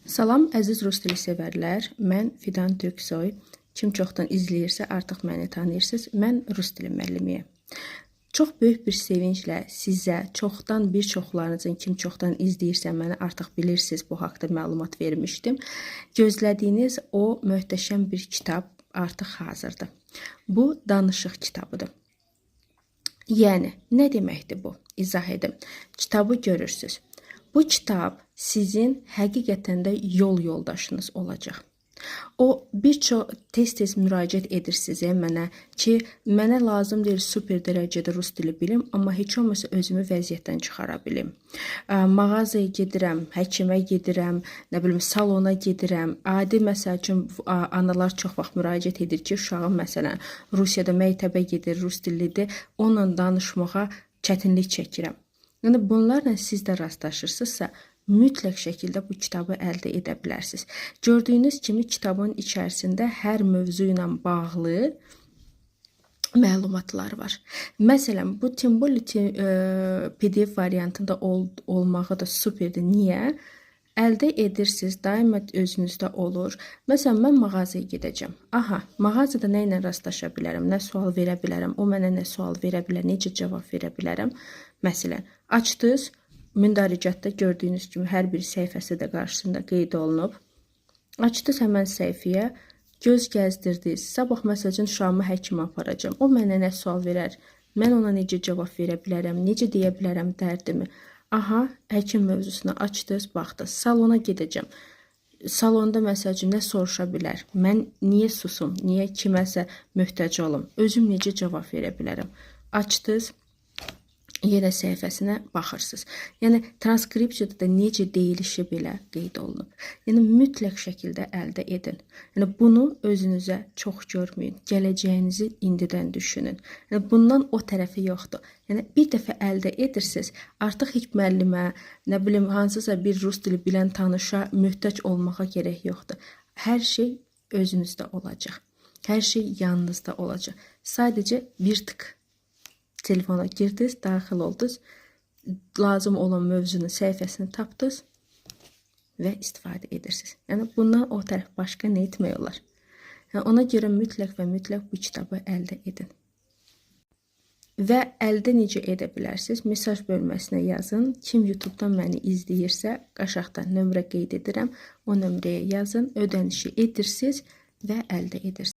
Salam əziz rus dili sevərlər. Mən Fidan Türksoy. Kim çoxdan izləyirsə artıq məni tanıyırsınız. Mən rus dili müəllimiyəm. Çox böyük bir sevinclə sizə çoxdan bir çoxlarınızın kim çoxdan izləyirsə məni artıq bilirsiniz bu haqqda məlumat vermişdim. Gözlədiyiniz o möhtəşəm bir kitab artıq hazırdır. Bu danışıq kitabıdır. Yəni nə deməkdir bu? İzah edim. Kitabı görürsünüz. Bu kitab sizin həqiqətən də yol yoldaşınız olacaq. O bir çox tez-tez müraciət edirsiniz mənə ki, mənə lazım deyil super dərəcədə rus dili bilim, amma heç olmasa özümü vəziyyətdən çıxara bilim. Mağazaya gedirəm, həkimə gedirəm, nə bilim salona gedirəm. Adi məsəl üçün analar çox vaxt müraciət edir ki, uşağım məsələn Rusiyada məktəbə gedir, rus dilidir, onunla danışmağa çətinlik çəkirəm. Yəni bunlarla siz də rastlaşırsınızsa, mütləq şəkildə bu kitabı əldə edə bilərsiniz. Gördüyünüz kimi kitabın içərisində hər mövzu ilə bağlı məlumatlar var. Məsələn, bu PDF variantında olmağı da superdir. Niyə? Əldə edirsiniz, daima özünüzdə olur. Məsələn, mən mağazaya gedəcəm. Aha, mağazada nə ilə rastlaşa bilərəm, nə sual verə bilərəm, o mənə nə sual verə bilər, necə cavab verə bilərəm. Məsələn, açdınız, mündəricatda gördüyünüz kimi hər bir səhifəsi də qarşısında qeyd olunub. Açdınız həmən səhifəyə, göz gəzdirdiniz. Sabah məsələn uşağımı həkimə aparacam. O mənə nə sual verər, mən ona necə cavab verə bilərəm, necə deyə bilərəm dərdimi. Aha, həkim mövzusuna açdınız, baxdınız. Salona gedəcəm. Salonda məsələn nə soruşa bilər? Mən niyə susum? Niyə kiməsə möhtac olum? Özüm necə cavab verə bilərəm? Açdınız, yenə səhifəsinə baxırsınız. Yəni transkripsiyada da necə deyilişi belə qeyd olunub. Yəni mütləq şəkildə əldə edin. Yəni bunu özünüzə çox görməyin. Gələcəyinizi indidən düşünün. Yəni bundan o tərəfi yoxdur. Yəni bir dəfə əldə edirsiniz, artıq heç müəllimə, nə bilim hansısa bir rus dili bilən tanışa möhtac olmağa gərək yoxdur. Hər şey özünüzdə olacaq. Hər şey yanınızda olacaq. Sadəcə bir tık telefona girdiniz, daxil oldunuz, lazım olan mövzunun səhifəsini tapdınız və istifadə edirsiniz. Yəni bundan o tərəf başqa nə etmək olar? Yəni ona görə mütləq və mütləq bu kitabı əldə edin. Və əldə necə edə bilərsiniz? Mesaj bölməsinə yazın. Kim YouTube-dan məni izləyirsə, aşağıda nömrə qeyd edirəm. O nömrəyə yazın, ödənişi edirsiniz və əldə edirsiniz.